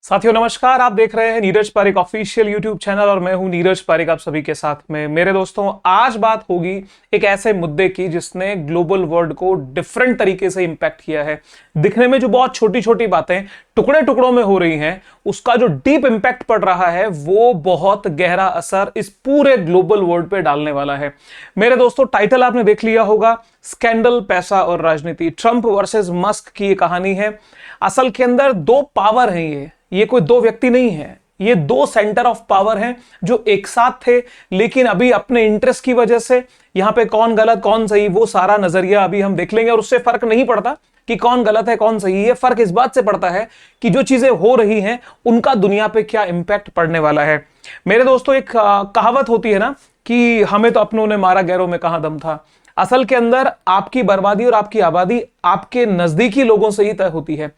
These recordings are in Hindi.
साथियों नमस्कार। आप देख रहे हैं Neeraj Pareek official YouTube channel और मैं हूं नीरज पारिक आप सभी के साथ में। मेरे दोस्तों, आज बात होगी एक ऐसे मुद्दे की जिसने ग्लोबल वर्ल्ड को डिफरेंट तरीके से इंपैक्ट किया है। दिखने में जो बहुत छोटी छोटी बातें टुकड़े टुकड़ों में हो रही हैं, उसका जो डीप इंपैक्ट पड़ रहा है वो बहुत गहरा असर इस पूरे ग्लोबल वर्ल्ड पे डालने वाला है। मेरे दोस्तों, टाइटल आपने देख लिया होगा, स्कैंडल, पैसा और राजनीति। ट्रंप वर्सेस मस्क की ये कहानी है। असल के अंदर दो पावर हैं, ये कोई दो व्यक्ति नहीं है, ये दो सेंटर ऑफ पावर हैं जो एक साथ थे, लेकिन अभी अपने इंटरेस्ट की वजह से यहां पे कौन गलत कौन सही वो सारा नजरिया अभी हम देख लेंगे। और उससे फर्क नहीं पड़ता कि कौन गलत है कौन सही है, फर्क इस बात से पड़ता है कि जो चीजें हो रही हैं उनका दुनिया पे क्या इंपैक्ट पड़ने वाला है। मेरे दोस्तों, एक कहावत होती है ना कि हमें तो अपनों ने मारा, गैरों में कहां दम था। असल के अंदर आपकी बर्बादी और आपकी आबादी आपके नजदीकी लोगों से ही तय होती है।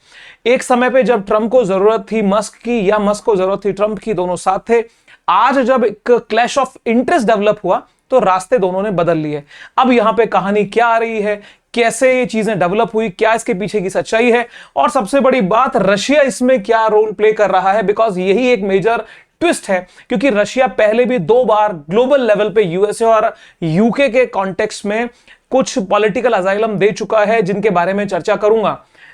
एक समय पे जब ट्रंप को जरूरत थी मस्क की या मस्क को जरूरत थी ट्रंप की, दोनों साथ थे। आज जब एक क्लैश ऑफ इंटरेस्ट डेवलप हुआ तो रास्ते दोनों ने बदल लिए। अब यहां पे कहानी क्या आ रही है, कैसे ये चीजें डेवलप हुई, क्या इसके पीछे की सच्चाई है, और सबसे बड़ी बात, रशिया इसमें क्या रोल प्ले कर रहा है। बिकॉज यही एक मेजर ट्विस्ट है, क्योंकि रशिया पहले भी दो बार ग्लोबल लेवल पे यूएसए और यूके के कॉन्टेक्स्ट में कुछ पॉलिटिकल अजाइलम दे चुका है, जिनके बारे में चर्चा करूंगा।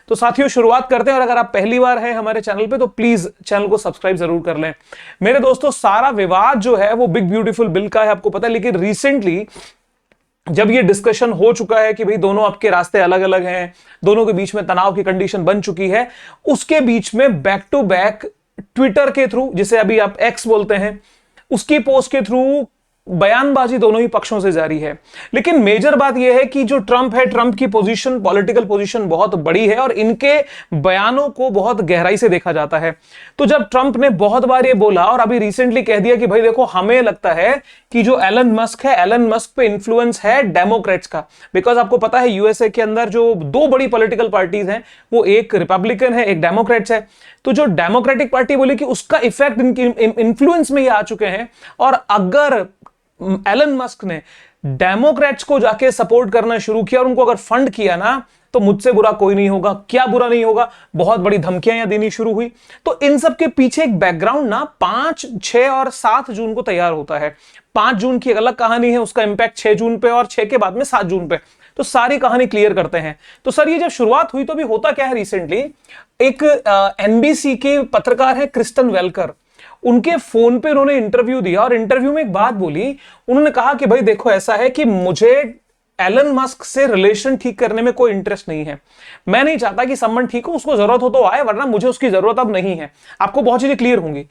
तो साथियों, शुरुआत करते हैं। और अगर आप पहली बार हैं हमारे चैनल पे तो प्लीज चैनल को सब्सक्राइब जरूर कर लें। मेरे दोस्तों, सारा विवाद जो है वो बिग ब्यूटीफुल बिल का है, आपको पता है। लेकिन रिसेंटली जब ये डिस्कशन हो चुका है कि भाई दोनों आपके रास्ते अलग अलग हैं, दोनों के बीच में तनाव की कंडीशन बन चुकी है, उसके बीच में बैक टू बैक ट्विटर के थ्रू, जिसे अभी आप एक्स बोलते हैं, उसकी पोस्ट के थ्रू बयानबाजी दोनों ही पक्षों से जारी है। लेकिन मेजर बात यह है कि जो ट्रंप है, ट्रंप की पोजीशन, पॉलिटिकल पोजीशन बहुत बड़ी है और इनके बयानों को बहुत गहराई से देखा जाता है। तो जब ट्रंप ने बहुत बार ये बोला और अभी रिसेंटली कह दिया कि भाई देखो, हमें लगता है कि जो एलन मस्क है, एलन मस्क पे इंफ्लुएंस है डेमोक्रेट्स का। बिकॉज आपको पता है यूएसए के अंदर जो दो बड़ी पॉलिटिकल पार्टीज हैं, वो एक रिपब्लिकन है, एक डेमोक्रेट्स है। तो जो डेमोक्रेटिक पार्टी बोली कि उसका इफेक्ट इनकी इन्फ्लुएंस में ये आ चुके हैं। और अगर एलन मस्क ने डेमोक्रेट्स को जाके सपोर्ट करना शुरू किया और उनको अगर फंड किया ना, तो मुझसे बुरा कोई नहीं होगा। क्या बुरा नहीं होगा, बहुत बड़ी धमकियां यहां देनी शुरू हुई। तो इन सब के पीछे एक बैकग्राउंड ना 5, 6 और 7 जून को तैयार होता है। 5 जून की एक अलग कहानी है, उसका इंपैक्ट 6 जून पे और 6 के बाद में 7 जून पे। तो सारी कहानी क्लियर करते हैं। तो सर, ये जब शुरुआत हुई तो भी होता क्या है, रिसेंटली एक एनबीसी के पत्रकार है क्रिस्टन वेलकर, उनके फोन पे उन्होंने इंटरव्यू दिया और इंटरव्यू में एक बात बोली। उन्होंने कहा कि भाई देखो, ऐसा है कि मुझे एलन मस्क से रिलेशन ठीक करने में कोई इंटरेस्ट नहीं है। मैं नहीं चाहता कि संबंध ठीक हो, उसको जरूरत हो तो आए, वरना मुझे उसकी जरूरत अब नहीं है। आपको बहुत चीजें क्लियर होंगी।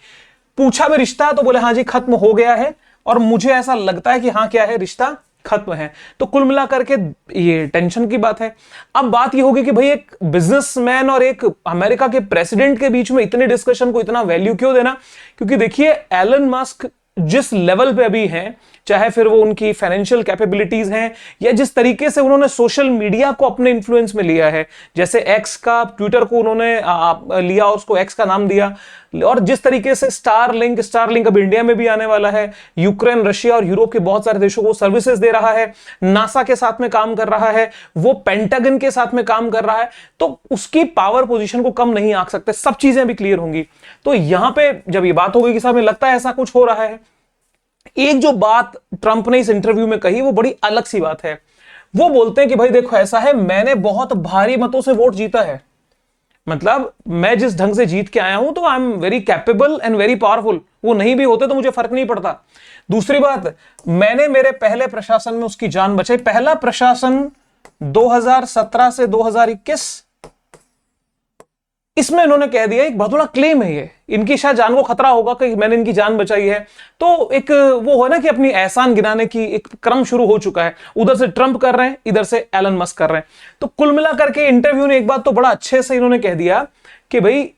पूछा भी रिश्ता, तो बोले हाँ जी खत्म हो गया है, और मुझे ऐसा लगता है कि हाँ, क्या है, रिश्ता खत्म है। तो कुल मिलाकर के ये टेंशन की बात है। अब बात ये होगी कि भाई एक बिजनेसमैन और एक अमेरिका के प्रेसिडेंट के बीच में इतने डिस्कशन को इतना वैल्यू क्यों देना। क्योंकि देखिए, एलन मस्क जिस लेवल पे अभी हैं, चाहे फिर वो उनकी फाइनेंशियल कैपेबिलिटीज हैं या जिस तरीके से उन्होंने सोशल मीडिया को अपने इन्फ्लुएंस में लिया है, जैसे एक्स का, ट्विटर को उन्होंने लिया, उसको एक्स का नाम दिया, और जिस तरीके से स्टारलिंक अब इंडिया में भी आने वाला है, यूक्रेन, रशिया और यूरोप के बहुत सारे देशों को सर्विसेज दे रहा है, नासा के साथ में काम कर रहा है, वो पेंटागन के साथ में काम कर रहा है, तो उसकी पावर पोजीशन को कम नहीं आंक सकते। सब चीजें भी क्लियर होंगी। तो यहां पे जब ये बात होगी कि साहब, लगता है ऐसा कुछ हो रहा है। एक जो बात ट्रंप ने इस इंटरव्यू में कही, वो बड़ी अलग सी बात है। वो बोलते हैं कि भाई देखो, ऐसा है, मैंने बहुत भारी मतों से वोट जीता है। मतलब मैं जिस ढंग से जीत के आया हूं, तो I am very capable and very powerful. वो नहीं भी होते तो मुझे फर्क नहीं पड़ता। दूसरी बात, मैंने मेरे पहले प्रशासन में उसकी जान बचाई। पहला प्रशासन 2017 से 2021, इसमें इन्होंने कह दिया, एक बहुत बड़ा क्लेम है ये, इनकी शायद जान को खतरा होगा कि मैंने इनकी जान बचाई है। तो एक वो है ना कि अपनी एहसान गिनाने की एक क्रम शुरू हो चुका है। उधर से ट्रंप कर रहे हैं, इधर से एलन मस्क कर रहे हैं। तो कुल मिलाकर के इंटरव्यू ने एक बात तो बड़ा अच्छे से इन्होंने कह दिया कि भाई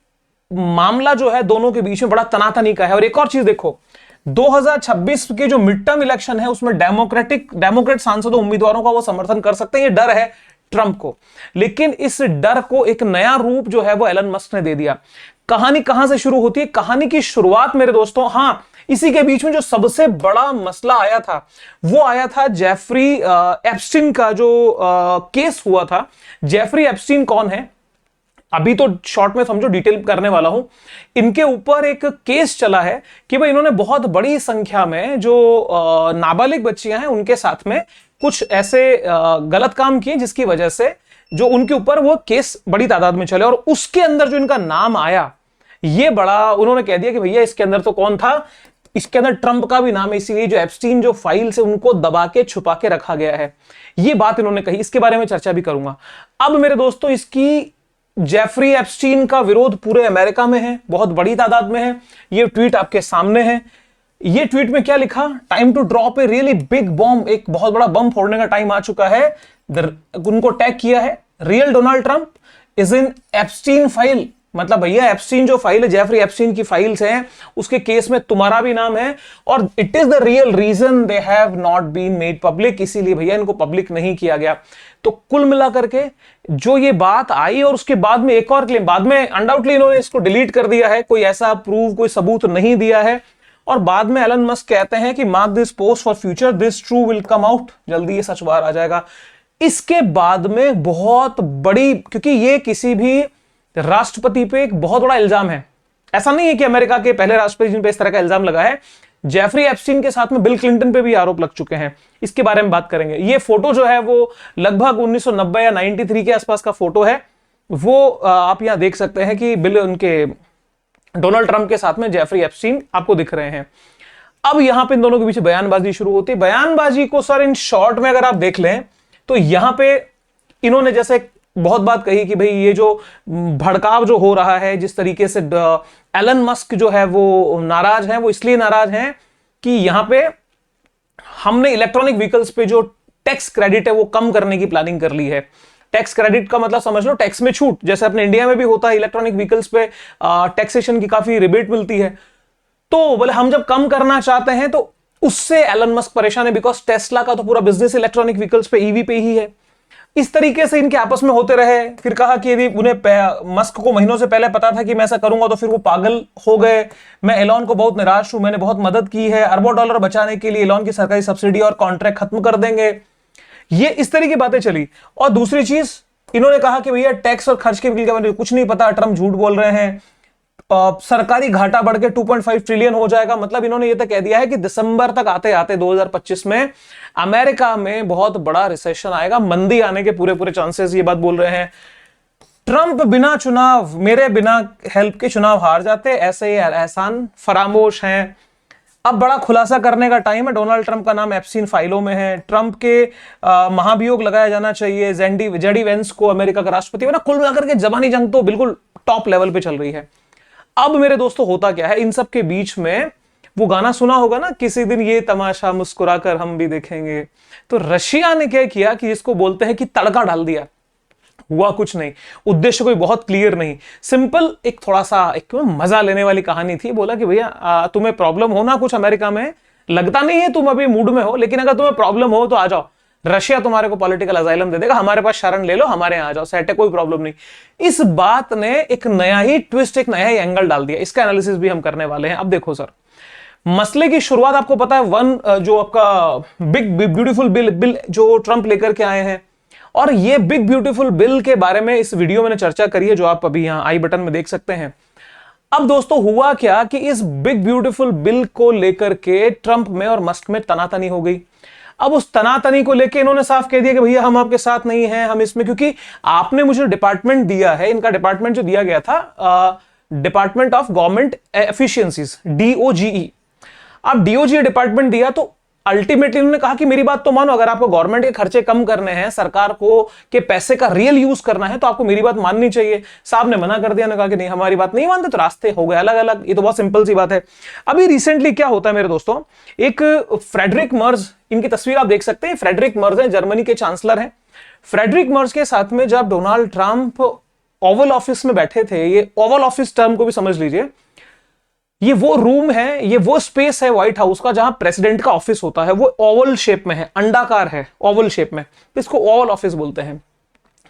मामला जो है दोनों के बीच में बड़ा तनातनी का है। और एक और चीज देखो, 2026 के जो मिड टर्म इलेक्शन है, उसमें डेमोक्रेट सांसदों, उम्मीदवारों का वो समर्थन कर सकते हैं। ये डर है ट्रंप को, लेकिन इस डर को एक नया रूप जो है वो एलन मस्क ने दे दिया। कहानी कहां से शुरू होती है? कहानी की शुरुआत मेरे दोस्तों, हां, इसी के बीच में जो सबसे बड़ा मसला आया था, वो आया था जेफरी एप्स्टीन का जो केस हुआ था। जेफरी एप्स्टीन कौन है? अभी तो शॉर्ट में समझो, डिटेल करने वाला हूं। इनके ऊपर एक केस चला है कि भाई इन्होंने बहुत बड़ी संख्या में जो नाबालिग बच्चियां हैं उनके साथ में कुछ ऐसे गलत काम किए जिसकी वजह से जो उनके ऊपर वो केस बड़ी तादाद में चले, और उसके अंदर जो इनका नाम आया, ये बड़ा उन्होंने कह दिया कि भैया इसके अंदर तो कौन था, इसके अंदर ट्रंप का भी नाम है, इसीलिए जो एप्स्टीन जो फाइल्स है उनको दबा के छुपा के रखा गया है। ये बात इन्होंने कही, इसके बारे में चर्चा भी करूंगा। अब मेरे दोस्तों, इसकी जेफरी एप्स्टीन का विरोध पूरे अमेरिका में है, बहुत बड़ी तादाद में है। ये ट्वीट आपके सामने है। ये ट्वीट में क्या लिखा, time to drop a really big bomb, एक बहुत बड़ा बम फोड़ने का टाइम आ चुका है। उनको टैग किया है, real Donald Trump is in Epstein file, मतलब भैया एप्स्टीन जो फाइल है, जेफरी एप्स्टीन की फाइल्स हैं, उसके केस में तुम्हारा भी नाम है, और it is the real reason they have not been made public, इसीलिए भैया इनको पब्लिक नहीं किया गया। तो कुल मिलाकर के जो ये बात आई, और उसके बाद में एक और क्लेम, बाद में अनडाउटली इन्होंने इसको डिलीट कर दिया है, कोई ऐसा प्रूव, कोई सबूत नहीं दिया है। और बाद में एलन मस्क कहते हैं कि mark this post for future, this true will come out, जल्दी ये सच बाहर आ जाएगा। इसके बाद में बहुत बड़ी, क्योंकि ये किसी भी राष्ट्रपति पे एक बहुत बड़ा इल्जाम है, ऐसा नहीं है कि अमेरिका के पहले राष्ट्रपति जिन पे इस तरह का इल्जाम लगा है, जेफरी एप्स्टीन के साथ में बिल क्लिंटन पे भी आरोप लग चुके हैं। इसके बारे में बात करेंगे। ये फोटो जो है वो लगभग 1990 या 93 के आसपास का फोटो है। वो आप यहां देख सकते हैं कि बिल उनके डोनाल्ड ट्रंप के साथ में जेफरी एप्स्टीन आपको दिख रहे हैं। अब यहां पे इन दोनों के बीच बयानबाजी शुरू होती है। बयानबाजी को सर इन शॉर्ट में अगर आप देख लें तो यहां पे इन्होंने जैसे बहुत बात कही कि भाई ये जो भड़काव जो हो रहा है, जिस तरीके से एलन मस्क जो है वो नाराज है, वो इसलिए नाराज हैं कि यहां पे हमने इलेक्ट्रॉनिक व्हीकल्स पे जो टैक्स क्रेडिट है वो कम करने की प्लानिंग कर ली है। टैक्स क्रेडिट का मतलब समझ लो टैक्स में छूट, जैसे अपने इंडिया में भी होता है, इलेक्ट्रॉनिक व्हीकल्स पे टैक्सेशन की काफी रिबेट मिलती है। तो बोले हम जब कम करना चाहते हैं तो उससे एलन मस्क परेशान है, बिकॉज टेस्ला का तो पूरा बिजनेस इलेक्ट्रॉनिक व्हीकल्स पे, ईवी पे ही है। इस तरीके से इनके आपस में होते रहे। फिर कहा कि यदि उन्हें मस्क को महीनों से पहले पता था कि मैं ऐसा करूंगा तो फिर वो पागल हो गए। मैं एलॉन को बहुत निराश हूं, मैंने बहुत मदद की है, अरबों डॉलर बचाने के लिए एलॉन की सरकारी सब्सिडी और कॉन्ट्रैक्ट खत्म कर देंगे। ये इस तरह की बातें चली। और दूसरी चीज इन्होंने कहा कि भैया टैक्स और खर्च के बिल के बारे में कुछ नहीं पता, ट्रम्प झूठ बोल रहे हैं, सरकारी घाटा बढ़ के 2.5 ट्रिलियन हो जाएगा। मतलब इन्होंने ये तक कह दिया है कि दिसंबर तक आते आते 2025 में अमेरिका में बहुत बड़ा रिसेशन आएगा, मंदी आने के पूरे पूरे चांसेस, ये बात बोल रहे हैं। ट्रंप बिना चुनाव, मेरे बिना हेल्प के चुनाव हार जाते, ऐसे ही एहसान फरामोश हैं। अब बड़ा खुलासा करने का टाइम है। डोनाल्ड ट्रंप का नाम एप्स्टीन फाइलों में है। ट्रंप के महाभियोग लगाया जाना चाहिए जेडी वेंस को अमेरिका का राष्ट्रपति बना। कुल मिलाकर के जबानी जंग तो बिल्कुल टॉप लेवल पे चल रही है। अब मेरे दोस्तों होता क्या है, इन सब के बीच में वो गाना सुना होगा ना, किसी दिन ये तमाशा मुस्कुराकर हम भी देखेंगे। तो रशिया ने क्या किया कि जिसको बोलते हैं कि तड़का डाल दिया। हुआ कुछ नहीं, उद्देश्य कोई बहुत क्लियर नहीं, सिंपल एक थोड़ा सा एक मजा लेने वाली कहानी थी। बोला कि भैया तुम्हें प्रॉब्लम हो ना कुछ अमेरिका में, लगता नहीं है तुम अभी मूड में हो, लेकिन अगर तुम्हें प्रॉब्लम हो तो आ जाओ, रशिया तुम्हारे को पॉलिटिकल अजाइलम दे देगा, हमारे पास शरण ले लो, हमारे यहां आ जाओ, सेट है, कोई प्रॉब्लम नहीं। इस बात ने एक नया ही ट्विस्ट, एक नया ही एंगल डाल दिया। इसका एनालिसिस भी हम करने वाले हैं। अब देखो सर, मसले की शुरुआत आपको पता है जो आपका बिग ब्यूटीफुल बिल जो ट्रंप लेकर के आए हैं, और ये बिग ब्यूटीफुल बिल के बारे में इस वीडियो में चर्चा करी है, जो आप अभी यहां आई बटन में देख सकते हैं। अब दोस्तों हुआ क्या कि इस बिग ब्यूटीफुल बिल को लेकर के ट्रंप में और मस्क में तनातनी हो गई। अब उस तनातनी को लेके इन्होंने साफ कह दिया कि भैया हम आपके साथ नहीं हैं, हम इसमें, क्योंकि आपने मुझे डिपार्टमेंट दिया है, इनका डिपार्टमेंट जो दिया गया था department of government efficiencies, DOGE। अब DOGE डिपार्टमेंट दिया तो अल्टीमेटली उन्होंने कहा कि मेरी बात तो मानो, अगर आपको गवर्नमेंट के खर्चे कम करने हैं, सरकार को के पैसे का रियल यूज करना है, तो आपको मेरी बात माननी चाहिए। साहब ने मना कर दिया, ने कहा कि नहीं हमारी बात नहीं मानते, तो रास्ते हो गए अलग अलग। ये तो बहुत सिंपल सी बात है। अभी रिसेंटली क्या होता है मेरे दोस्तों, एक फ्रेडरिक मर्ज, इनकी तस्वीर आप देख सकते हैं, फ्रेडरिक मर्ज है, जर्मनी के चांसलर हैं। फ्रेडरिक मर्ज के साथ में जब डोनाल्ड ट्रंप ओवल ऑफिस में बैठे थे, ये ओवल ऑफिस टर्म को भी समझ लीजिए, ये वो रूम है, ये वो स्पेस है व्हाइट हाउस का जहां प्रेसिडेंट का ऑफिस होता है, वो ओवल शेप में है, अंडाकार है, ओवल शेप में, इसको ओवल ऑफिस बोलते हैं।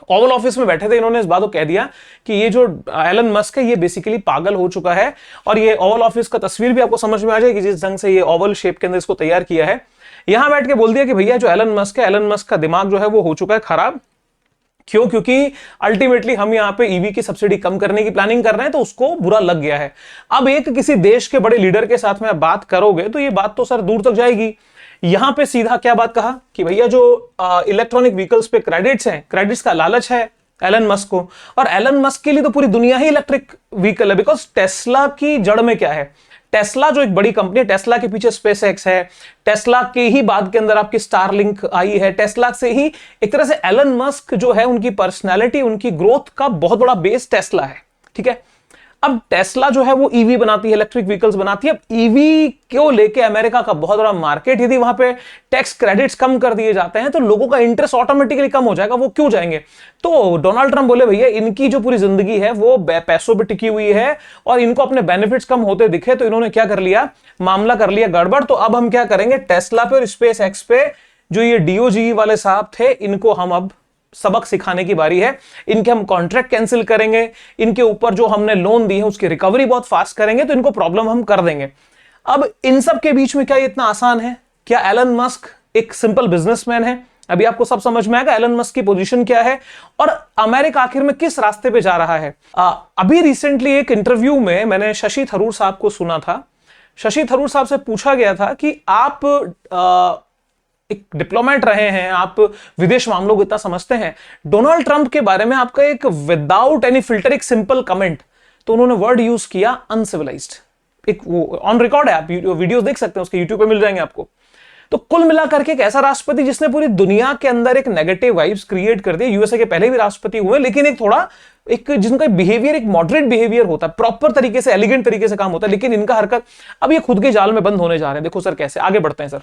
ओवल ऑफिस में बैठे थे, इन्होंने इस बात को कह दिया कि ये जो एलन मस्क है ये बेसिकली पागल हो चुका है। और ये ओवल ऑफिस का तस्वीर भी आपको समझ में आ जाएगी, जिस ढंग से ये ओवल शेप के अंदर इसको तैयार किया है। यहां बैठ के बोल दिया कि भैया जो एलन मस्क है, एलन मस्क का दिमाग जो है वो हो चुका है खराब, क्यों? क्योंकि अल्टीमेटली हम यहां पे ईवी की सब्सिडी कम करने की प्लानिंग कर रहे हैं, तो उसको बुरा लग गया है। अब एक किसी देश के बड़े लीडर के साथ में बात करोगे तो ये बात तो सर दूर तक जाएगी। यहां पे सीधा क्या बात कहा कि भैया जो इलेक्ट्रॉनिक व्हीकल्स पे क्रेडिट्स हैं, क्रेडिट्स का लालच है एलन मस्क को, और एलन मस्क के लिए तो पूरी दुनिया ही इलेक्ट्रिक व्हीकल है। बिकॉज टेस्ला की जड़ में क्या है, टेस्ला जो एक बड़ी कंपनी है, टेस्ला के पीछे स्पेस एक्स है, टेस्ला के ही बाद के अंदर आपकी स्टारलिंक आई है, टेस्ला से ही एक तरह से एलन मस्क जो है उनकी पर्सनैलिटी, उनकी ग्रोथ का बहुत बड़ा बेस टेस्ला है। ठीक है, अब टेस्ला जो है वो ईवी बनाती है, इलेक्ट्रिक व्हीकल्स बनाती है। अब ईवी को लेके अमेरिका का बहुत बड़ा मार्केट, यदि वहां पे टैक्स क्रेडिट्स कम कर दिए जाते हैं तो लोगों का इंटरेस्ट ऑटोमेटिकली कम हो जाएगा, वो क्यों जाएंगे। तो डोनाल्ड ट्रंप बोले भैया इनकी जो पूरी जिंदगी है वो पैसों पे टिकी हुई है और इनको अपने बेनिफिट्स कम होते दिखे, तो इन्होंने क्या कर लिया, मामला कर लिया गड़बड़। तो अब हम क्या करेंगे, टेस्ला पे और स्पेस एक्स पे जो ये डीओजी वाले साहब थे, इनको हम अब सबक सिखाने की बारी है। इनके हम कॉन्ट्रैक्ट कैंसिल करेंगे, इनके ऊपर जो हमने लोन दी है उसकी रिकवरी बहुत फास्ट करेंगे, तो इनको प्रॉब्लम हम कर देंगे। अब इन सब के बीच में क्या ये इतना आसान है? क्या एलन मस्क एक सिंपल बिजनेसमैन है? अभी आपको सब समझ में आएगा एलन मस्क की पोजीशन क्या है और अमेरिका आखिर में किस रास्ते पे जा रहा है। अभी रिसेंटली एक इंटरव्यू में मैंने शशि थरूर साहब को सुना था। शशि थरूर साहब से पूछा गया था कि आप एक डिप्लोमेट रहे हैं, आप विदेश मामलों को इतना समझते हैं, डोनाल्ड ट्रंप के बारे में आपका एक विदाउट एनी फिल्टर एक सिंपल कमेंट, तो उन्होंने वर्ड यूज किया अनसिविलाइज्ड। एक वो ऑन रिकॉर्ड है, आप वीडियो देख सकते हैं, उसके यूट्यूब पे मिल जाएंगे आपको। तो कुल मिलाकर के एक ऐसा राष्ट्रपति जिसने पूरी दुनिया के अंदर एक नेगेटिव वाइब्स क्रिएट कर दी। यूएसए के पहले भी राष्ट्रपति हुए, लेकिन एक थोड़ा एक जिनका बिहेवियर एक मॉडरेट बिहेवियर होता है, प्रॉपर तरीके से एलिगेंट तरीके से काम होता है, लेकिन इनका हरकत अब ये खुद के जाल में बंद होने जा रहे हैं। देखो सर कैसे आगे बढ़ते हैं सर।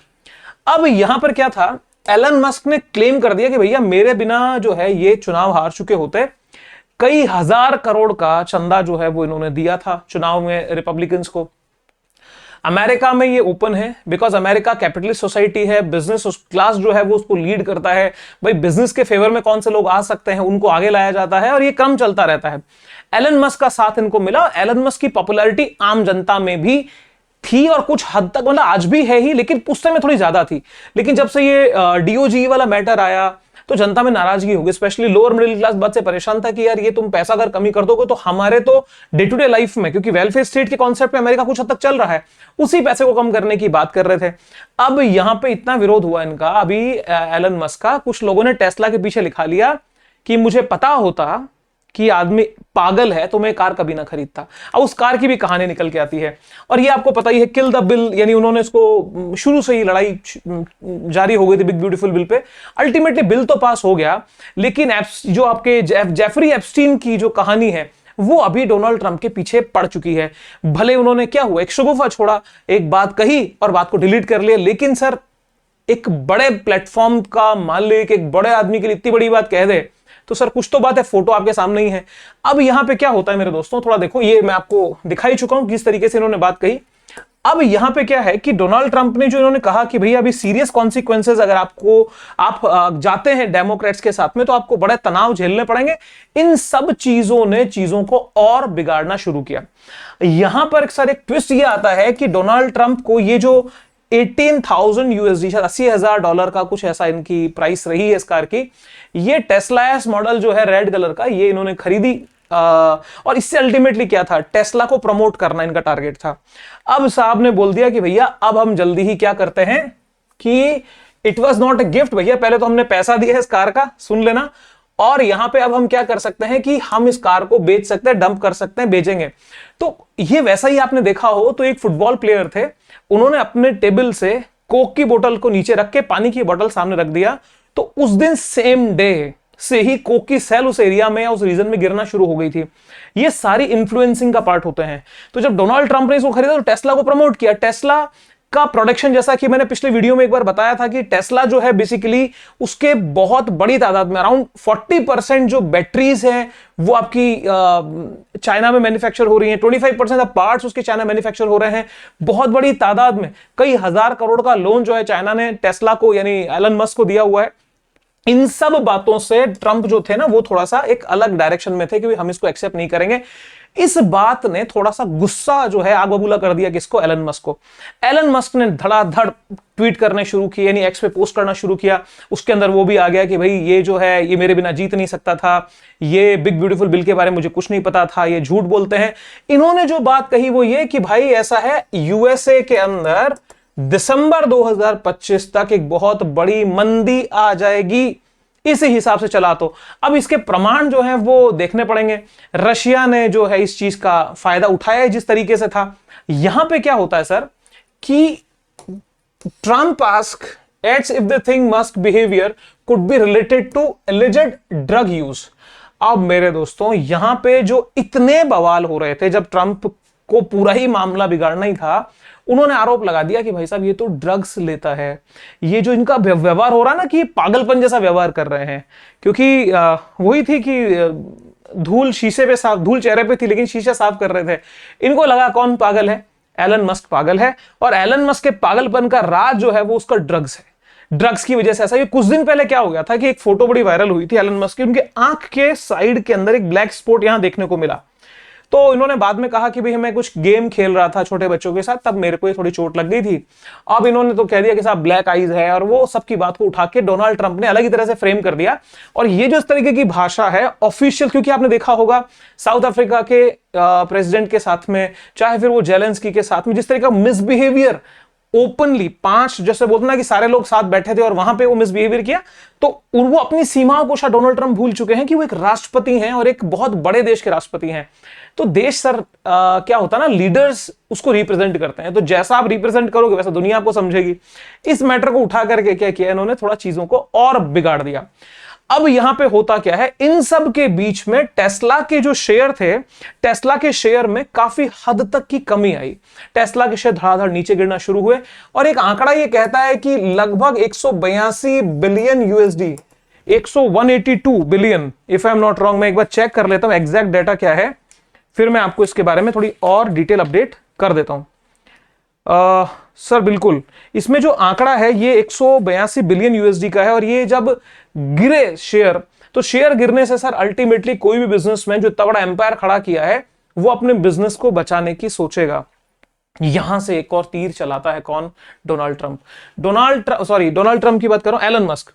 अब यहां पर क्या था, एलन मस्क ने क्लेम कर दिया कि भैया मेरे बिना जो है ये चुनाव हार चुके होते। कई हजार करोड़ का चंदा जो है वो इन्होंने दिया था चुनाव में रिपब्लिकन्स को। अमेरिका में ये ओपन है बिकॉज अमेरिका कैपिटलिस्ट सोसाइटी है, बिजनेस क्लास जो है वो उसको लीड करता है। भाई बिजनेस के फेवर में कौन से लोग आ सकते हैं उनको आगे लाया जाता है और ये क्रम चलता रहता है। एलन मस्क का साथ इनको मिला। एलन मस्क की पॉपुलैरिटी आम जनता में भी थी और कुछ हद तक मतलब आज भी है ही, लेकिन उस समय में थोड़ी ज्यादा थी। लेकिन जब से ये डीओजी वाला मैटर आया तो जनता में नाराजगी होगी, स्पेशली लोअर मिडिल क्लास बात से परेशान था कि यार ये तुम पैसा अगर कमी कर दोगे तो हमारे तो डे टू डे लाइफ में, क्योंकि वेलफेयर स्टेट के कॉन्सेप्ट पे अमेरिका कुछ हद तक चल रहा है, उसी पैसे को कम करने की बात कर रहे थे। अब यहां पे इतना विरोध हुआ इनका अभी एलन मस्क का, कुछ लोगों ने टेस्ला के पीछे लिखा लिया कि मुझे पता होता कि आदमी पागल है तो मैं कार कभी ना खरीदता। अब उस कार की भी कहानी निकल के आती है और ये आपको पता ही है, किल द बिल, यानी उन्होंने इसको शुरू से ही लड़ाई जारी हो गई थी big beautiful bill pay. Ultimately bill तो पास हो गया, लेकिन जो आपके जेफरी एप्स्टीन की जो कहानी है वो अभी डोनाल्ड ट्रंप के पीछे पड़ चुकी है। भले उन्होंने क्या हुआ, एक शगुफा छोड़ा, एक बात कही और बात को डिलीट कर लिया, लेकिन सर एक बड़े प्लेटफॉर्म का मालिक एक बड़े आदमी के लिए इतनी बड़ी बात कह दे तो सर कुछ तो बात है। फोटो आपके सामने ही है। अब यहां पे क्या होता है मेरे दोस्तों, थोड़ा देखो, ये मैं आपको दिखाई चुका हूं किस तरीके से इन्होंने बात कही। अब यहां पे क्या है कि डोनाल्ड ट्रंप ने जो इन्होंने कहा कि भैया अभी सीरियस कॉन्सिक्वेंसेस अगर आप जाते हैं डेमोक्रेट्स के साथ में तो आपको बड़े तनाव झेलने पड़ेंगे। इन सब चीजों ने चीजों को और बिगाड़ना शुरू किया। यहां पर सर एक ट्विस्ट ये आता है कि डोनाल्ड ट्रंप को ये जो 18,000 यूएसडी, $80,000 का कुछ ऐसा इनकी प्राइस रही है इस कार की, ये टेस्ला एस मॉडल जो है रेड कलर का, ये इन्होंने खरीदी। और इससे अल्टीमेटली क्या था, टेस्ला को प्रमोट करना इनका टारगेट था। अब साहब ने बोल दिया कि भैया अब हम जल्दी ही क्या करते हैं कि it was not a gift, भैया पहले तो हमने पैसा दिया है इस कार का, सुन लेना, और यहां पे अब हम क्या कर सकते हैं कि हम इस कार को बेच सकते हैं, डंप कर सकते हैं, बेचेंगे। तो ये वैसा ही आपने देखा हो तो एक फुटबॉल प्लेयर थे, उन्होंने अपने टेबल से कोक की बोतल को नीचे रख के पानी की बोतल सामने रख दिया, तो उस दिन सेम डे से ही कोक की सेल उस एरिया में या उस रीजन में गिरना शुरू हो गई थी। ये सारी इन्फ्लुएंसिंग का पार्ट होते हैं। तो जब डोनाल्ड ट्रंप ने इसको खरीदा तो टेस्ला को प्रमोट किया। टेस्ला का प्रोडक्शन, जैसा कि मैंने पिछले वीडियो में एक बार बताया था कि टेस्ला जो है बेसिकली उसके बहुत बड़ी तादाद में अराउंड 40% जो बैटरीज हैं वो आपकी चाइना में मैन्युफैक्चर हो रही हैं, 25% ऑफ पार्ट्स उसके चाइना मैन्युफैक्चर हो रहे हैं बहुत बड़ी तादाद में। कई हजार करोड़ का लोन जो है चाइना ने टेस्ला को यानी एलन मस्क को दिया हुआ है। इन सब बातों से ट्रंप जो थे ना वो थोड़ा सा एक अलग डायरेक्शन में थे कि हम इसको एक्सेप्ट नहीं करेंगे। इस बात ने थोड़ा सा गुस्सा जो है आग बबूला कर दिया किसको, एलन मस्क को। एलन मस्क ने धड़ाधड़ ट्वीट करने शुरू किए, यानी एक्स पे पोस्ट करना शुरू किया। उसके अंदर वो भी आ गया कि भाई ये जो है ये मेरे बिना जीत नहीं सकता था, ये बिग ब्यूटीफुल बिल के बारे में मुझे कुछ नहीं पता था, ये झूठ बोलते हैं। इन्होंने जो बात कही वो ये कि भाई ऐसा है, यूएसए के अंदर दिसंबर 2025 तक एक बहुत बड़ी मंदी आ जाएगी, इस हिसाब से चला। तो अब इसके प्रमाण जो हैं वो देखने पड़ेंगे। रशिया ने जो है इस चीज का फायदा उठाया जिस तरीके से था। यहां पे क्या होता है सर कि Trump asks if the thing Musk behaviour could be related to alleged drug use. अब मेरे दोस्तों यहां पे जो इतने बवाल हो रहे थे, जब ट्रंप को पूरा ही मामला बिगाड़ना ही था, उन्होंने आरोप लगा दिया कि भाई साहब ये तो ड्रग्स लेता है, ये जो इनका व्यवहार हो रहा है ना कि पागलपन जैसा व्यवहार कर रहे हैं। क्योंकि वही थी कि धूल शीशे पे साफ, धूल चेहरे पे थी लेकिन शीशा साफ कर रहे थे। इनको लगा कौन पागल है, एलन मस्क पागल है, और एलन मस्क के पागलपन का राज जो है वो उसका ड्रग्स है। ड्रग्स की वजह से ऐसा। ये कुछ दिन पहले क्या हो गया था कि एक फोटो बड़ी वायरल हुई थी एलन मस्क की, उनके आंख के साइड के अंदर एक ब्लैक स्पॉट यहां देखने को मिला। तो इन्होंने बाद में कहा कि भाई मैं कुछ गेम खेल रहा था छोटे बच्चों के साथ, तब मेरे को ये थोड़ी चोट लग गई थी। अब इन्होंने तो कह दिया कि साहब ब्लैक आईज है, और वो सब की बात को उठा के डोनाल्ड ट्रंप ने अलग ही तरह से फ्रेम कर दिया। और ये जो इस तरीके की भाषा है ऑफिशियल, क्योंकि आपने देखा होगा साउथ अफ्रीका के प्रेसिडेंट के साथ में, चाहे फिर वो जेलेंस्की के साथ में, जिस तरह का मिसबिहेवियर ओपनली, 5 जैसे बोलते ना कि सारे लोग साथ बैठे थे और वहां पे वो मिसबिहेवियर किया, तो वो अपनी सीमाओं को शायद डोनाल्ड ट्रंप भूल चुके हैं कि वो एक राष्ट्रपति हैं और एक बहुत बड़े देश के राष्ट्रपति हैं। तो देश सर क्या होता है ना, लीडर्स उसको रिप्रेजेंट करते हैं, तो जैसा आप रिप्रेजेंट करोगे वैसा दुनिया आपको समझेगी। इस मैटर को उठा करके क्या किया इन्होंने, थोड़ा चीजों को और बिगाड़ दिया। अब यहां पे होता क्या है, इन सब के बीच में टेस्ला के जो शेयर थे, टेस्ला के शेयर में काफी हद तक की कमी आई। टेस्ला के शेयर धड़ाधड़ नीचे गिरना शुरू हुए, और एक आंकड़ा ये कहता है कि लगभग 182 billion USD, 182 billion, if I am not wrong. मैं एक बार चेक कर लेता हूं एग्जैक्ट डाटा क्या है, फिर मैं आपको इसके बारे में थोड़ी और डिटेल अपडेट कर देता हूं। सर बिल्कुल, इसमें जो आंकड़ा है ये 182 बिलियन यूएसडी का है, और ये जब गिरे शेयर, तो शेयर गिरने से सर अल्टीमेटली कोई भी बिजनेसमैन जो इतना बड़ा एम्पायर खड़ा किया है वो अपने बिजनेस को बचाने की सोचेगा। यहां से एक और तीर चलाता है कौन, डोनाल्ड ट्रंप। डोनाल्ड ट्रंप की बात कर रहा हूं, एलन मस्क।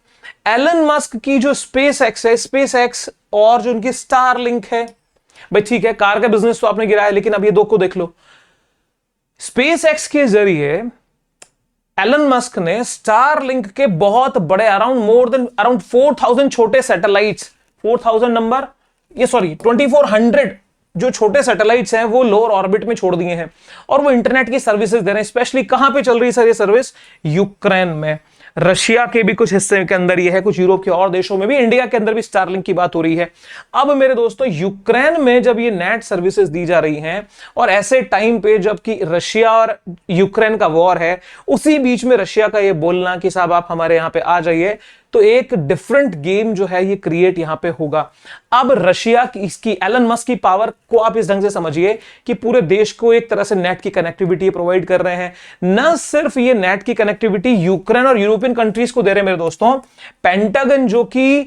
एलन मस्क की जो स्पेस एक्स है, स्पेस एक्स, और जो उनकी स्टारलिंक है, भाई ठीक है कार का बिजनेस तो आपने गिराया, लेकिन अब ये दो को देख लो। स्पेस एक्स के जरिए एलन मस्क ने स्टारलिंक के बहुत बड़े अराउंड 4000 छोटे सैटेलाइट्स, 4000 नंबर, ये सॉरी 2400 जो छोटे सैटेलाइट्स हैं वो लोअर ऑर्बिट में छोड़ दिए हैं, और वो इंटरनेट की सर्विसेज दे रहे हैं। स्पेशली कहां पे चल रही है सर ये सर्विस, यूक्रेन में। रशिया के भी कुछ हिस्से के अंदर ये है, कुछ यूरोप के और देशों में भी, इंडिया के अंदर भी स्टारलिंक की बात हो रही है। अब मेरे दोस्तों यूक्रेन में जब ये नेट सर्विसेज दी जा रही हैं, और ऐसे टाइम पे जबकि रशिया और यूक्रेन का वॉर है, उसी बीच में रशिया का ये बोलना कि साहब आप हमारे यहां पे आ जाइए, तो एक डिफरेंट गेम जो है ये क्रिएट यहां पे होगा। अब रशिया की, इसकी एलन मस्क की पावर को आप इस ढंग से समझिए कि पूरे देश को एक तरह से नेट की कनेक्टिविटी प्रोवाइड कर रहे हैं। न सिर्फ ये नेट की कनेक्टिविटी यूक्रेन और यूरोपियन कंट्रीज को दे रहे हैं मेरे दोस्तों, पेंटागन जो कि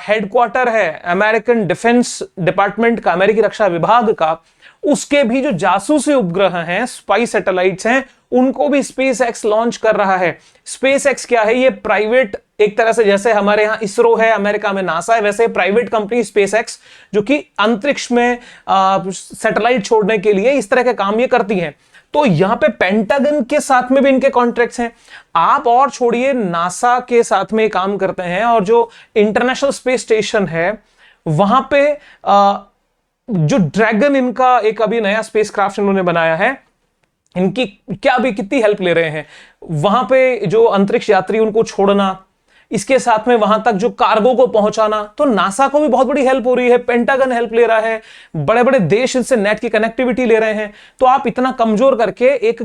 हेडक्वार्टर है अमेरिकन डिफेंस डिपार्टमेंट का, अमेरिकी रक्षा विभाग का, उसके भी जो जासूसी उपग्रह हैं, स्पाई सैटेलाइट्स हैं, उनको भी स्पेस एक्स लॉन्च कर रहा है। स्पेस एक्स क्या है, ये प्राइवेट, एक तरह से जैसे हमारे यहां इसरो है, अमेरिका में नासा है, वैसे प्राइवेट कंपनी स्पेस एक्स जो कि अंतरिक्ष में सैटेलाइट छोड़ने के लिए इस तरह के काम ये करती हैं। तो यहां पे पेंटागन के साथ में भी इनके कॉन्ट्रैक्ट्स हैं। आप और छोड़िए, नासा के साथ में काम करते हैं, और जो इंटरनेशनल स्पेस स्टेशन है वहां पे जो ड्रैगन, इनका एक अभी नया स्पेसक्राफ्ट इन्होंने बनाया है, इनकी क्या अभी कितनी हेल्प ले रहे हैं वहां पे, जो अंतरिक्ष यात्री उनको छोड़ना, इसके साथ में वहां तक जो कार्गो को पहुंचाना, तो नासा को भी बहुत बड़ी हेल्प हो रही है, पेंटागन हेल्प ले रहा है, बड़े बड़े देश इनसे नेट की कनेक्टिविटी ले रहे हैं। तो आप इतना कमजोर करके एक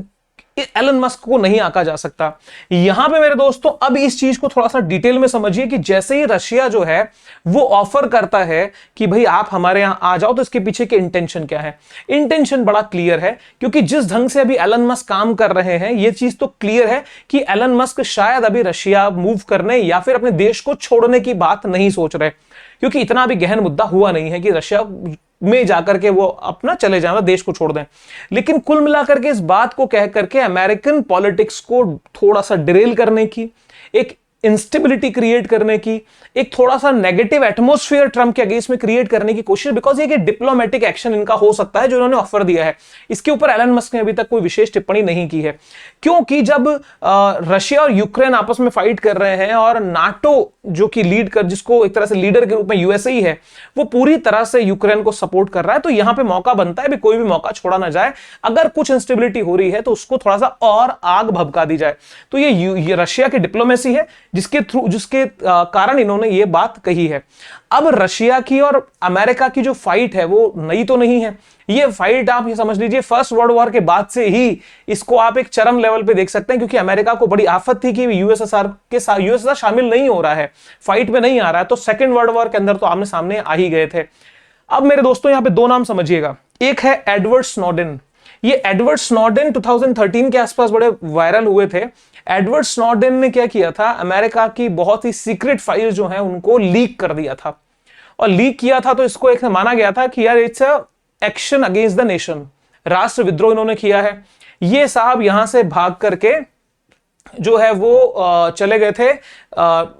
एलन मस्क को नहीं आंका जा सकता। यहां पे मेरे दोस्तों अब इस चीज को थोड़ा सा डिटेल में समझिए कि जैसे ही रशिया जो है वो ऑफर करता है कि भाई आप हमारे यहां आ जाओ, तो इसके पीछे के इंटेंशन क्या है। इंटेंशन बड़ा क्लियर है, क्योंकि जिस ढंग से अभी एलन मस्क काम कर रहे हैं ये चीज तो क्लियर है कि एलन मस्क शायद अभी रशिया मूव करने या फिर अपने देश को छोड़ने की बात नहीं सोच रहे, क्योंकि इतना भी गहन मुद्दा हुआ नहीं है कि रशिया में जाकर के वो अपना चले जाए, देश को छोड़ दें। लेकिन कुल मिलाकर के इस बात को कह करके अमेरिकन पॉलिटिक्स को थोड़ा सा डिरेल करने की, एक इंस्टेबिलिटी क्रिएट करने की, एक थोड़ा सा नेगेटिव एटमॉस्फेयर ट्रंप के अगेंस्ट में क्रिएट करने की कोशिश, बिकॉज ये डिप्लोमेटिक एक्शन इनका हो सकता है जो इन्होंने ऑफर दिया है। इसके ऊपर एलन मस्क ने अभी तक कोई विशेष टिप्पणी नहीं की है, क्योंकि जब रशिया और यूक्रेन आपस में फाइट कर रहे हैं और नाटो जो कि लीड कर, जिसको एक तरह से लीडर के रूप में यूएसए ही है, वो पूरी तरह से यूक्रेन को सपोर्ट कर रहा है, तो यहां पे मौका बनता है भी कोई भी मौका छोड़ा ना जाए। अगर कुछ इंस्टेबिलिटी हो रही है तो उसको थोड़ा सा और आग भभका दी जाए। तो ये रशिया की डिप्लोमेसी है जिसके कारण इन्होंने ये बात कही है। अब रशिया की और अमेरिका की जो फाइट है वो नई तो नहीं है। ये फाइट आप ये समझ लीजिए फर्स्ट वर्ल्ड वॉर के बाद से ही इसको आप एक चरम लेवल पे देख सकते हैं, क्योंकि अमेरिका को बड़ी आफत थी कि यूएसएसआर शामिल नहीं हो रहा है, फाइट में नहीं आ रहा है। तो सेकेंड वर्ल्ड वॉर के अंदर तो आमने सामने आ ही गए थे। अब मेरे दोस्तों यहां पे दो नाम समझिएगा, एक है एडवर्ड स्नोडेन। ये एडवर्ड स्नोडेन 2013 के आसपास बड़े वायरल हुए थे। एडवर्ड स्नोडेन ने क्या किया था, अमेरिका की बहुत ही सीक्रेट फाइल जो है उनको लीक कर दिया था, और लीक किया था तो इसको एक माना गया था कि यार it's action against the nation, राष्ट्र विद्रोह इन्होंने किया है। ये साहब यहां से भाग करके जो है वो चले गए थे,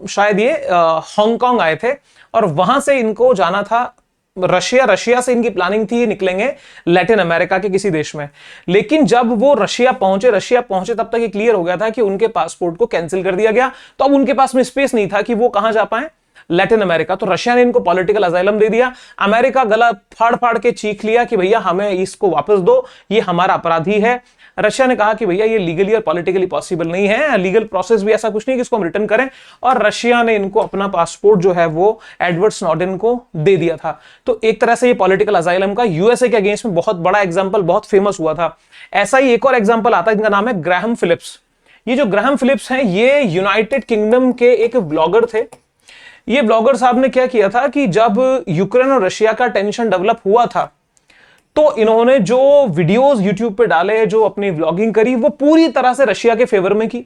शायद ये हांगकांग आए थे, और वहां से इनको जाना था रशिया से इनकी प्लानिंग थी निकलेंगे लैटिन अमेरिका के किसी देश में। लेकिन जब वो रशिया पहुंचे तब तक ये क्लियर हो गया था कि उनके पासपोर्ट को कैंसिल कर दिया गया, तो अब उनके पास में स्पेस नहीं था कि वो कहां जा पाए, लैटिन अमेरिका। तो रशिया ने इनको पॉलिटिकल असाइलम दे दिया। अमेरिका गला फाड़ फाड़ के चीख लिया कि भैया हमें इसको वापस दो, ये हमारा अपराधी है। रशिया ने कहा कि भैया ये लीगली और पॉलिटिकली पॉसिबल नहीं है, लीगल प्रोसेस भी ऐसा कुछ नहीं कि इसको हम रिटर्न करें, और रशिया ने इनको अपना पासपोर्ट जो है वो एडवर्ड स्नोडेन को दे दिया था। तो एक तरह से ये पॉलिटिकल असाइलम का यूएसए के अगेंस्ट में बहुत बड़ा एग्जाम्पल, बहुत फेमस हुआ था। ऐसा ही एक और एग्जाम्पल आता है जिनका नाम है ग्राहम फिलिप्स। ये जो ग्राहम फिलिप्स हैं ये यूनाइटेड किंगडम के एक ब्लॉगर थे। ये ब्लॉगर साहब ने क्या किया था कि जब यूक्रेन और रशिया का टेंशन डेवलप हुआ था तो इन्होंने जो वीडियोस यूट्यूब पे डाले, जो अपनी व्लॉगिंग करी, वो पूरी तरह से रशिया के फेवर में की,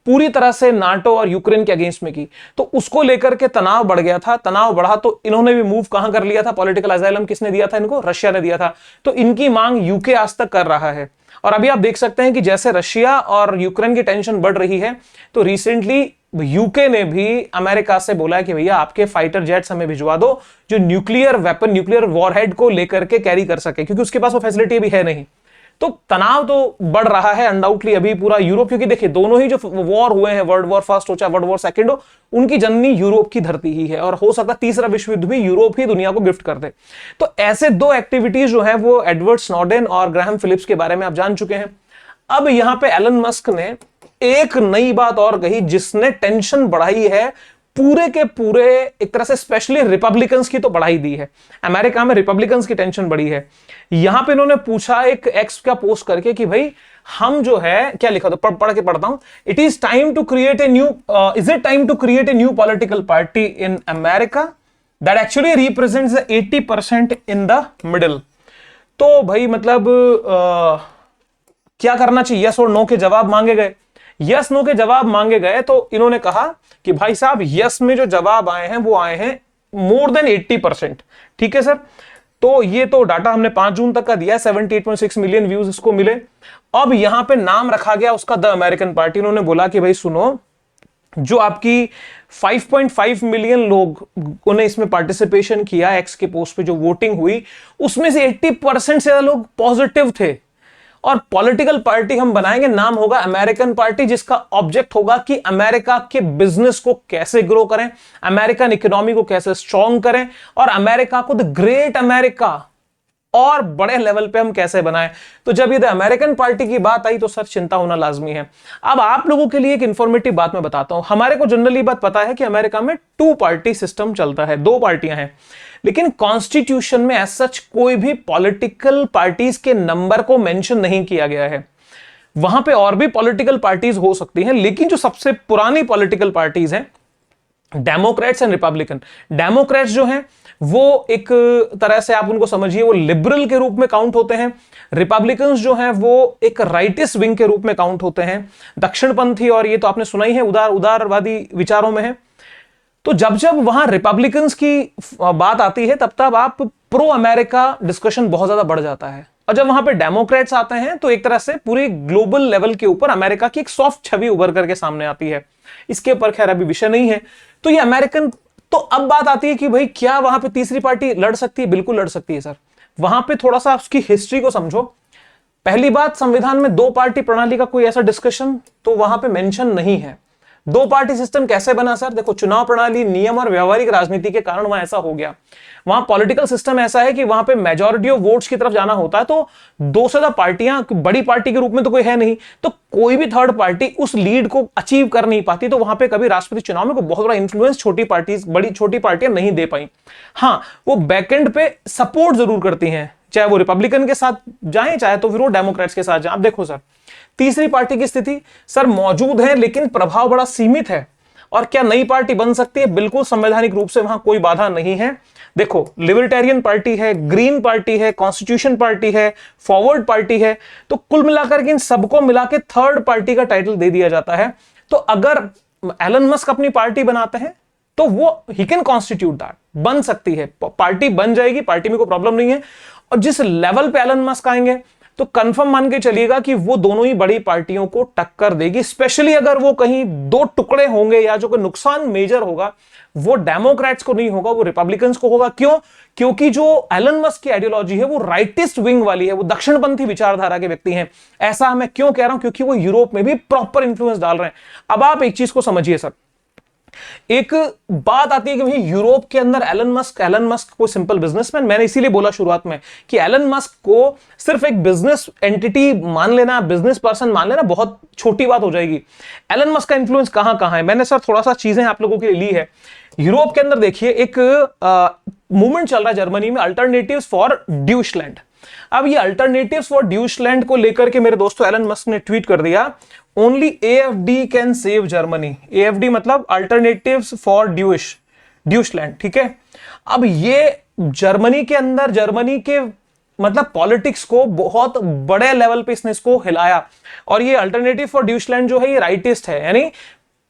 पूरी तरह से नाटो और यूक्रेन के अगेंस्ट में की। तो उसको लेकर के तनाव बढ़ गया था। तनाव बढ़ा तो इन्होंने भी मूव कहां कर लिया था, पॉलिटिकल असाइलम किसने दिया था इनको, रशिया ने दिया था। तो इनकी मांग यूके आज तक कर रहा है। और अभी आप देख सकते हैं कि जैसे रशिया और यूक्रेन की टेंशन बढ़ रही है, तो रिसेंटली यूके ने भी अमेरिका से बोला है कि भैया आपके फाइटर जेट्स हमें भिजवा दो जो न्यूक्लियर वेपन, न्यूक्लियर वॉरहेड को लेकर के कैरी कर सके, क्योंकि उसके पास वो फैसिलिटी भी है नहीं। तो तनाव तो बढ़ रहा है अनडाउटली अभी पूरा यूरोप, क्योंकि देखिए दोनों ही जो वॉर हुए हैं, वर्ल्ड वॉर फर्स्ट हो चाहे वर्ल्ड वॉर सेकंड हो, उनकी जननी यूरोप की धरती ही है, और हो सकता है तीसरा विश्व युद्ध भी यूरोप ही दुनिया को गिफ्ट कर दे। तो ऐसे दो एक्टिविटीज जो है वो एडवर्ड स्नोडेन और ग्राहम फिलिप्स के बारे में आप जान चुके हैं। अब यहां पे एलन मस्क ने एक नई बात और कही जिसने टेंशन बढ़ाई है पूरे के पूरे, एक तरह से स्पेशली रिपब्लिकन्स की तो बढ़ाई दी है। अमेरिका में रिपब्लिकन्स की टेंशन बढ़ी है। यहां पे इन्होंने पूछा एक एक्स का पोस्ट करके कि भाई हम जो है, क्या लिखा था, पढ़ के पढ़ता हूं, it is time to create a new is it time to create a new political party in America that actually represents 80% in the middle. तो भाई मतलब क्या करना चाहिए, यस और नो के जवाब मांगे गए। यस नो के जवाब मांगे गए तो इन्होंने कहा कि भाई साहब यस में जो जवाब आए हैं वो आए हैं मोर देन 80%। ठीक है सर, तो ये तो डाटा हमने 5 जून तक का दिया है, 78.6 मिलियन व्यूज इसको मिले। अब यहां पे नाम रखा गया उसका द अमेरिकन पार्टी। इन्होंने बोला कि भाई सुनो, जो आपकी 5.5 मिलियन लोगों ने इसमें पार्टिसिपेशन किया, एक्स के पोस्ट पे जो वोटिंग हुई, उसमें से 80% से ज्यादा लोग पॉजिटिव थे, और पॉलिटिकल पार्टी हम बनाएंगे, नाम होगा अमेरिकन पार्टी, जिसका ऑब्जेक्ट होगा कि अमेरिका के बिजनेस को कैसे ग्रो करें, अमेरिकन इकोनॉमी को कैसे स्ट्रॉन्ग करें, और अमेरिका को द ग्रेट अमेरिका और बड़े लेवल पे हम कैसे बनाएं। तो जब ये द अमेरिकन पार्टी की बात आई तो सर चिंता होना लाजमी है। अब आप लोगों के लिए एक इंफॉर्मेटिव बात मैं बताता हूं। हमारे को जनरली बात पता है कि अमेरिका में 2 पार्टी सिस्टम चलता है, 2 पार्टियां हैं, लेकिन कॉन्स्टिट्यूशन में एज सच कोई भी पॉलिटिकल पार्टीज के नंबर को मेंशन नहीं किया गया है। वहां पे और भी पॉलिटिकल पार्टीज हो सकती हैं, लेकिन जो सबसे पुरानी पॉलिटिकल पार्टीज हैं डेमोक्रेट्स एंड रिपब्लिकन। डेमोक्रेट्स जो हैं वो एक तरह से आप उनको समझिए वो लिबरल के रूप में काउंट होते हैं। रिपब्लिकन्स जो हैं वो एक राइटिस्ट विंग के रूप में काउंट होते हैं, दक्षिणपंथी, और ये तो आपने सुना ही है उदारवादी विचारों में है। तो जब जब वहां रिपब्लिकन्स की बात आती है तब तब आप प्रो अमेरिका डिस्कशन बहुत ज्यादा बढ़ जाता है, और जब वहां पे डेमोक्रेट्स आते हैं तो एक तरह से पूरे ग्लोबल लेवल के ऊपर अमेरिका की एक सॉफ्ट छवि उभर करके सामने आती है। इसके ऊपर खैर अभी विषय नहीं है। तो ये अमेरिकन, तो अब बात आती है कि भाई क्या वहां पे तीसरी पार्टी लड़ सकती है? बिल्कुल लड़ सकती है सर। वहां पे थोड़ा सा उसकी हिस्ट्री को समझो। पहली बात, संविधान में दो पार्टी प्रणाली का कोई ऐसा डिस्कशन तो वहां पे मेंशन नहीं है। दो पार्टी सिस्टम कैसे बना सर? देखो, चुनाव प्रणाली, नियम और व्यवहारिक राजनीति के कारण वहां ऐसा हो गया। वहां पॉलिटिकल सिस्टम ऐसा है कि वहां पे मेजॉरिटी ऑफ वोट्स की तरफ जाना होता है, तो दो से ज्यादा पार्टियां, बड़ी पार्टी के रूप में तो कोई है नहीं, तो कोई भी थर्ड पार्टी उस लीड को अचीव कर नहीं पाती। तो वहां पे कभी राष्ट्रपति चुनाव में कोई बहुत बड़ा इंफ्लुएंस छोटी पार्टियां नहीं दे पाई। हाँ, वो बैकएंड पे सपोर्ट जरूर करती हैं, चाहे वो रिपब्लिकन के साथ जाएं, चाहे तो फिर वो डेमोक्रेट्स के साथ जाएं। अब देखो सर, तीसरी पार्टी की स्थिति सर मौजूद है, लेकिन प्रभाव बड़ा सीमित है। और क्या नई पार्टी बन सकती है? बिल्कुल, संवैधानिक रूप से वहां कोई बाधा नहीं है। देखो, लिबर्टेरियन पार्टी है, ग्रीन पार्टी है, कॉन्स्टिट्यूशन पार्टी है, फॉरवर्ड पार्टी है, तो कुल मिलाकर के इन सबको मिला के थर्ड पार्टी का टाइटल दे दिया जाता है। तो अगर एलन मस्क अपनी पार्टी बनाते हैं तो वो ही कैन कॉन्स्टिट्यूट दैट, बन सकती है, पार्टी बन जाएगी, पार्टी में कोई प्रॉब्लम नहीं है। और जिस लेवल पे एलन मस्क आएंगे तो कंफर्म मान के चलिएगा कि वो दोनों ही बड़ी पार्टियों को टक्कर देगी, स्पेशली अगर वो कहीं दो टुकड़े होंगे या जो कोई नुकसान मेजर होगा वो डेमोक्रेट्स को नहीं होगा, वो रिपब्लिकन्स को होगा। क्यों? क्योंकि जो एलन मस्क की आइडियोलॉजी है वो राइटिस्ट विंग वाली है, वो दक्षिणपंथी विचारधारा के व्यक्ति हैं। ऐसा मैं क्यों कह रहा हूं? क्योंकि वो यूरोप में भी प्रॉपर इंफ्लुएंस डाल रहे हैं। अब आप एक चीज को समझिए सर, एक बात आती है कि भाई यूरोप के अंदर एलन मस्क को सिंपल बिजनेसमैन, मैंने इसीलिए बोला शुरुआत में कि एलन मस्क को सिर्फ एक बिजनेस एंटिटी मान लेना, बिजनेस पर्सन मान लेना बहुत छोटी बात हो जाएगी। एलन मस्क का इंफ्लुएंस कहां कहां है? मैंने सर थोड़ा सा चीजें आप लोगों के लिए ली है। यूरोप के अंदर देखिए एक मूवमेंट चल रहा है जर्मनी में, अल्टरनेटिव्स फॉर ड्यूशलैंड। अब ये अल्टरनेटिव्स फॉर ड्यूशलैंड को लेकर के मेरे दोस्तों एलन मस्क ने ट्वीट कर दिया, only AfD can save Germany. AfD मतलब अल्टरनेटिव्स फॉर ड्यूशलैंड, ठीक है। अब ये जर्मनी के अंदर, जर्मनी के मतलब पॉलिटिक्स को बहुत बड़े लेवल पे इसने इसको हिलाया। और ये अल्टरनेटिव फॉर ड्यूशलैंड जो है ये राइटिस्ट है, यानी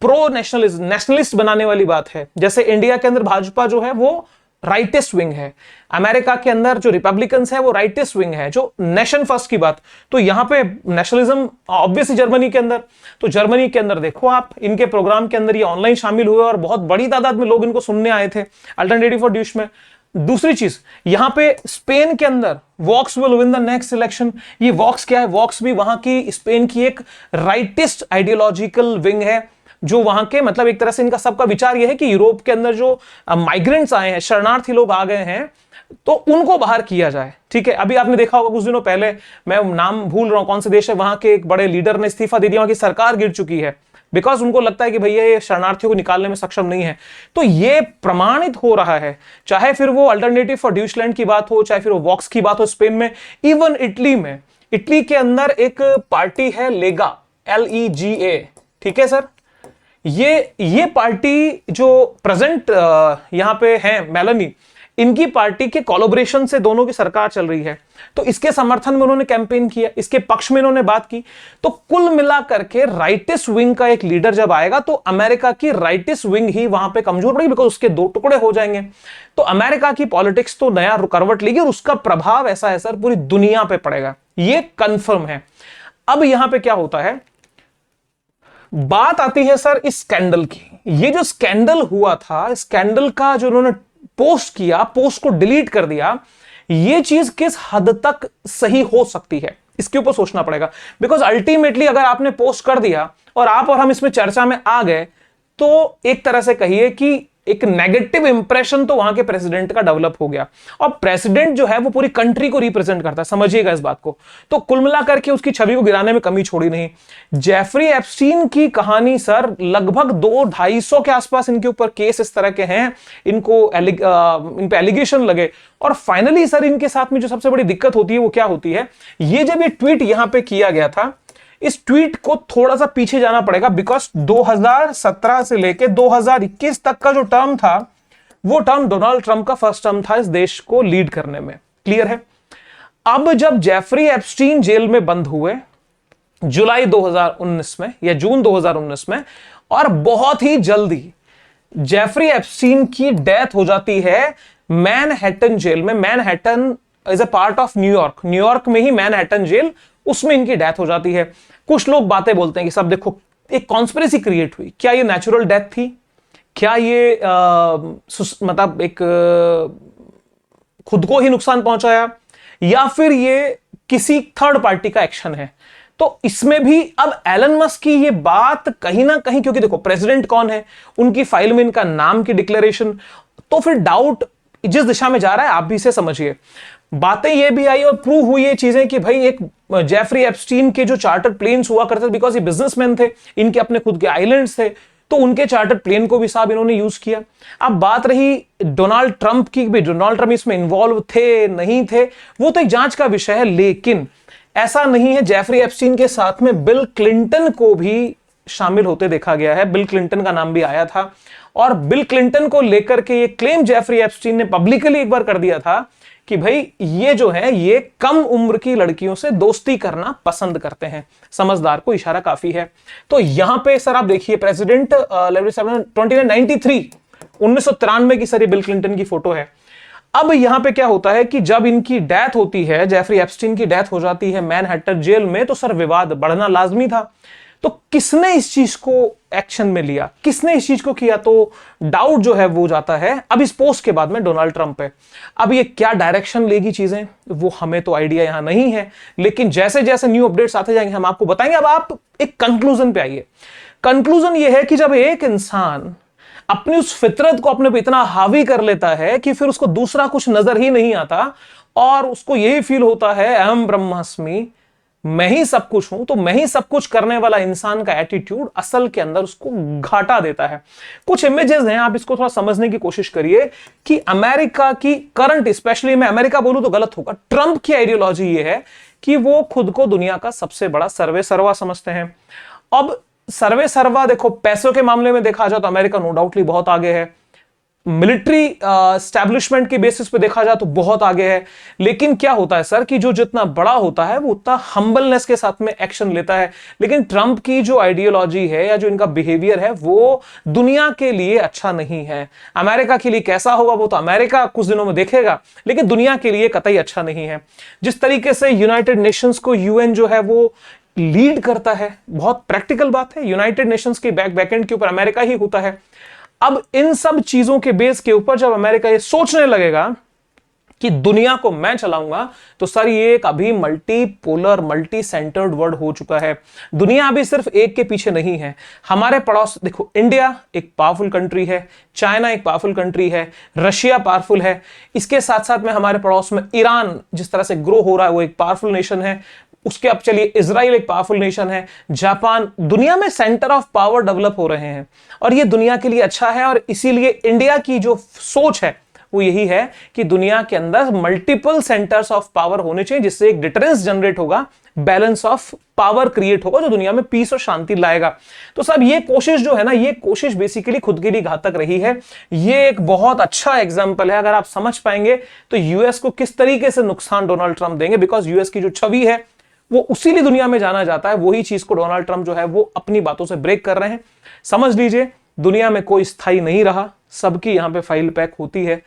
प्रो नेशनलिस्ट बनाने वाली बात है। जैसे इंडिया के अंदर भाजपा जो है वो राइटिस्ट विंग है, अमेरिका के अंदर जो रिपब्लिकन्स है वो राइटिस्ट विंग है, जो नेशन फर्स्ट की बात। तो यहां पे नेशनलिज्म ऑब्वियसली जर्मनी के अंदर, तो जर्मनी के अंदर देखो आप, इनके प्रोग्राम के अंदर ये ऑनलाइन शामिल हुए और बहुत बड़ी तादाद में लोग इनको सुनने आए थे अल्टरनेटिव फॉर ड्यूश में। दूसरी चीज, यहां पे स्पेन के अंदर Vox will win the next election. ये वॉक्स क्या है? वॉक्स भी वहां की स्पेन की एक राइटिस्ट आइडियोलॉजिकल विंग है, जो वहां के मतलब एक तरह से इनका सबका विचार यह है कि यूरोप के अंदर जो माइग्रेंट्स आए हैं, शरणार्थी लोग आ गए हैं, तो उनको बाहर किया जाए, ठीक है। अभी आपने देखा होगा कुछ दिनों पहले, मैं नाम भूल रहा हूं कौन से देश है, वहां के एक बड़े लीडर ने इस्तीफा दे दिया, वहां की सरकार गिर चुकी है, बिकॉज उनको लगता है कि भैया ये शरणार्थियों को निकालने में सक्षम नहीं है। तो ये प्रमाणित हो रहा है, चाहे फिर वो अल्टरनेटिव फॉर ड्यूशलैंड की बात हो, चाहे फिर वो वॉक्स की बात हो स्पेन में, इवन इटली में। इटली के अंदर एक पार्टी है लेगा, LEGA, ठीक है सर। ये पार्टी जो प्रेजेंट यहां पे है मेलानी, इनकी पार्टी के कोलैबोरेशन से दोनों की सरकार चल रही है, तो इसके समर्थन में उन्होंने कैंपेन किया, इसके पक्ष में इन्होंने बात की। तो कुल मिलाकर के राइटिस्ट विंग का एक लीडर जब आएगा तो अमेरिका की राइटिस्ट विंग ही वहां पे कमजोर पड़ेगी, बिकॉज उसके दो टुकड़े हो जाएंगे। तो अमेरिका की पॉलिटिक्स तो नया करवट लेगी और उसका प्रभाव ऐसा है सर पूरी दुनिया पे पड़ेगा, ये कंफर्म है। अब यहां पे क्या होता है, बात आती है सर इस स्कैंडल की। ये जो स्कैंडल हुआ था, स्कैंडल का जो उन्होंने पोस्ट किया, पोस्ट को डिलीट कर दिया, ये चीज किस हद तक सही हो सकती है इसके ऊपर सोचना पड़ेगा। बिकॉज अल्टीमेटली अगर आपने पोस्ट कर दिया और आप और हम इसमें चर्चा में आ गए, तो एक तरह से कहिए कि एक नेगेटिव इंप्रेशन तो वहां के प्रेसिडेंट का डेवलप हो गया। और प्रेसिडेंट जो है वो पूरी कंट्री को रिप्रेजेंट करता है, समझिएगा इस बात को। तो कुल मिलाकर के उसकी छवि को गिराने में कमी छोड़ी नहीं। जेफरी एप्स्टीन की कहानी सर, लगभग 200-250 के आसपास इनके ऊपर केस इस तरह के हैं, इनको इन पे एलिगेशन लगे, और फाइनली सर इनके साथ में जो सबसे बड़ी दिक्कत होती है वो क्या होती है, ये जब ये ट्वीट यहां पे किया गया था, इस ट्वीट को थोड़ा सा पीछे जाना पड़ेगा, बिकॉज 2017 से लेके 2021 तक का जो टर्म था वो टर्म डोनाल्ड ट्रंप का फर्स्ट टर्म था इस देश को लीड करने में। क्लियर है? अब जब जेफरी एप्स्टीन जेल में बंद हुए जुलाई 2019 में या जून 2019 में, और बहुत ही जल्दी जेफरी एप्स्टीन की डेथ हो जाती है मैनहट्टन जेल में। Manhattan is a part of New York, New York में ही मैनहट्टन जेल, उसमें इनकी डेथ हो जाती है। कुछ लोग बातें बोलते हैं कि सब देखो एक कॉन्स्पिरेसी क्रिएट हुई, क्या ये नेचुरल डेथ थी, क्या ये मतलब एक खुद को ही नुकसान पहुंचाया, या फिर ये किसी थर्ड पार्टी का एक्शन है। तो इसमें भी अब एलन मस्क की ये बात कहीं ना कहीं, क्योंकि देखो प्रेसिडेंट कौन है, उनकी फाइल में इनका नाम की डिक्लेरेशन, तो फिर डाउट जिस दिशा में जा रहा है आप भी इसे समझिए। बातें ये भी आई और प्रूव हुई ये चीजें कि भाई एक जेफरी एप्स्टीन के जो चार्टर्ड प्लेन्स हुआ करते थे, बिकॉज ये बिजनेसमैन थे, इनके अपने खुद के आइलैंड्स थे, तो उनके चार्टर्ड प्लेन को भी साहब इन्होंने यूज किया। अब बात रही डोनाल्ड ट्रंप की, भी डोनाल्ड ट्रंप इसमें इन्वॉल्व थे नहीं थे, वो तो एक जांच का विषय है। लेकिन ऐसा नहीं है, जेफरी एप्स्टीन के साथ में बिल क्लिंटन को भी शामिल होते देखा गया है, बिल क्लिंटन का नाम भी आया था। और बिल क्लिंटन को लेकर के ये क्लेम जेफरी एप्स्टीन ने पब्लिकली एक बार कर दिया था कि भाई ये जो है ये कम उम्र की लड़कियों से दोस्ती करना पसंद करते हैं। समझदार को इशारा काफी है। तो यहां पे सर आप देखिए प्रेसिडेंट 1993 की सर ये बिल क्लिंटन की फोटो है। अब यहां पे क्या होता है कि जब इनकी डेथ होती है, जेफरी एप्स्टीन की डेथ हो जाती है मैनहट्टन जेल में, तो सर विवाद बढ़ना लाजमी था। तो किसने इस चीज को एक्शन में लिया, किसने इस चीज को किया, तो डाउट जो है वो जाता है अब इस पोस्ट के बाद में डोनाल्ड ट्रंप पे। अब ये क्या डायरेक्शन लेगी चीजें, वो हमें तो आइडिया यहां नहीं है, लेकिन जैसे जैसे न्यू अपडेट्स आते जाएंगे हम आपको बताएंगे। अब आप एक कंक्लूजन पे आइए। कंक्लूजन ये है कि जब एक इंसान अपनी उस फितरत को अपने पे इतना हावी कर लेता है कि फिर उसको दूसरा कुछ नजर ही नहीं आता और उसको यही फील होता है अहम ब्रह्मास्मि, मैं ही सब कुछ हूं, तो मैं ही सब कुछ करने वाला इंसान का एटीट्यूड असल के अंदर उसको घाटा देता है। कुछ इमेजेस हैं, आप इसको थोड़ा समझने की कोशिश करिए कि अमेरिका की करंट, स्पेशली मैं अमेरिका बोलूं तो गलत होगा, ट्रंप की आइडियोलॉजी ये है कि वो खुद को दुनिया का सबसे बड़ा सर्वे सर्वा समझते हैं। अब सर्वे सर्वा देखो, पैसों के मामले में देखा जाए तो अमेरिका नो डाउटली बहुत आगे है, मिलिट्री एस्टैब्लिशमेंट के बेसिस पे देखा जाए तो बहुत आगे है। लेकिन क्या होता है सर कि जो जितना बड़ा होता है वो उतना हम्बलनेस के साथ में एक्शन लेता है। लेकिन ट्रंप की जो आइडियोलॉजी है या जो इनका बिहेवियर है वो दुनिया के लिए अच्छा नहीं है। अमेरिका के लिए कैसा होगा वो तो अमेरिका कुछ दिनों में देखेगा, लेकिन दुनिया के लिए कतई अच्छा नहीं है। जिस तरीके से यूनाइटेड नेशंस को यूएन जो है वो लीड करता है, बहुत प्रैक्टिकल बात है, यूनाइटेड नेशंस के बैकएंड के ऊपर अमेरिका ही होता है। अब इन सब चीजों के बेस के ऊपर जब अमेरिका ये सोचने लगेगा कि दुनिया को मैं चलाऊंगा, तो सर ये एक अभी मल्टीपोलर मल्टी सेंटर्ड वर्ल्ड हो चुका है। दुनिया अभी सिर्फ एक के पीछे नहीं है। हमारे पड़ोस देखो, इंडिया एक पावरफुल कंट्री है, चाइना एक पावरफुल कंट्री है, रशिया पावरफुल है, इसके साथ साथ में हमारे पड़ोस में ईरान जिस तरह से ग्रो हो रहा है वो एक पावरफुल नेशन है। उसके अब चलिए इजराइल एक पावरफुल नेशन है, जापान, दुनिया में सेंटर ऑफ पावर डेवलप हो रहे हैं और ये दुनिया के लिए अच्छा है। और इसीलिए इंडिया की जो सोच है वो यही है कि दुनिया के अंदर मल्टीपल सेंटर्स ऑफ पावर होने चाहिए, जिससे एक डिटरेंस जनरेट होगा, बैलेंस ऑफ पावर क्रिएट होगा, जो दुनिया में पीस और शांति लाएगा। तो साहब ये कोशिश जो है ना, ये कोशिश बेसिकली खुद के लिए घातक रही है। ये एक बहुत अच्छा एग्जांपल है, अगर आप समझ पाएंगे तो यूएस को किस तरीके से नुकसान डोनाल्ड ट्रंप देंगे, बिकॉज यूएस की जो छवि है वो उसी लिए दुनिया में जाना जाता है। वही चीज को डोनाल्ड ट्रंप जो है वो अपनी बातों से ब्रेक कर रहे हैं। समझ लीजिए दुनिया में कोई स्थायी नहीं रहा, सबकी यहां पे फाइल पैक होती है।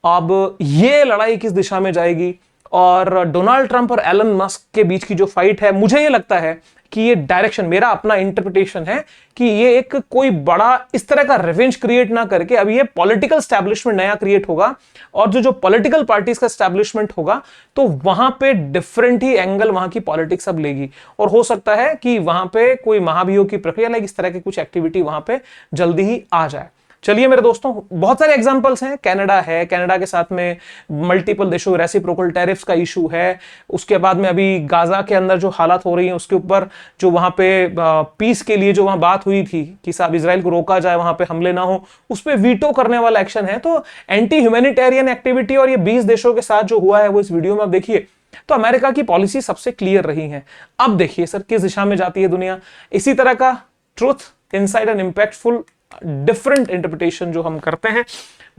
अब ये लड़ाई किस दिशा में जाएगी, और डोनाल्ड ट्रंप और एलन मस्क के बीच की जो फाइट है, मुझे ये लगता है कि ये डायरेक्शन, मेरा अपना इंटरप्रिटेशन है कि ये एक कोई बड़ा इस तरह का रिवेंज क्रिएट ना करके अब ये पॉलिटिकल स्टैब्लिशमेंट नया क्रिएट होगा, और जो पॉलिटिकल पार्टीज का स्टैब्लिशमेंट होगा तो वहां पे डिफरेंट ही एंगल वहां की पॉलिटिक्स अब लेगी, और हो सकता है कि वहां पे कोई महाभियोग की प्रक्रिया लाइक इस तरह की कुछ एक्टिविटी वहां पे जल्दी ही आ जाए। चलिए मेरे दोस्तों, बहुत सारे एग्जांपल्स हैं। कनाडा है, कनाडा के साथ में मल्टीपल देशों रेसिप्रोकल टैरिफ्स का इशू है। उसके बाद में अभी गाजा के अंदर जो हालात हो रही हैं उसके ऊपर जो वहां पे पीस के लिए जो वहां बात हुई थी कि साहब इजराइल को रोका जाए, वहां पे हमले ना हो, उस पर वीटो करने वाला एक्शन है। तो एंटी ह्यूमैनिटेरियन एक्टिविटी और ये 20 देशों के साथ जो हुआ है वो इस वीडियो में आप देखिए। तो अमेरिका की पॉलिसी सबसे क्लियर रही है। अब देखिए सर किस दिशा में जाती है दुनिया। इसी तरह का truth, inside and impactful different interpretation जो हम करते हैं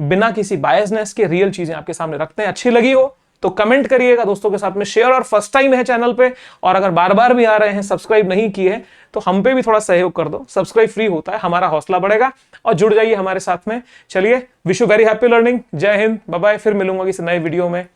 बिना किसी बायसनेस के, रियल चीजें आपके सामने रखते हैं। अच्छी लगी हो तो कमेंट करिएगा, दोस्तों के साथ में शेयर, और फर्स्ट टाइम है चैनल पे और अगर बार बार भी आ रहे हैं, सब्सक्राइब नहीं किए तो हम पे भी थोड़ा सहयोग कर दो। सब्सक्राइब फ्री होता है, हमारा हौसला बढ़ेगा और जुड़ जाइए हमारे साथ में। चलिए, wish you very happy learning. जय हिंद, बाय बाय। फिर मिलूंगा किसी नए वीडियो में।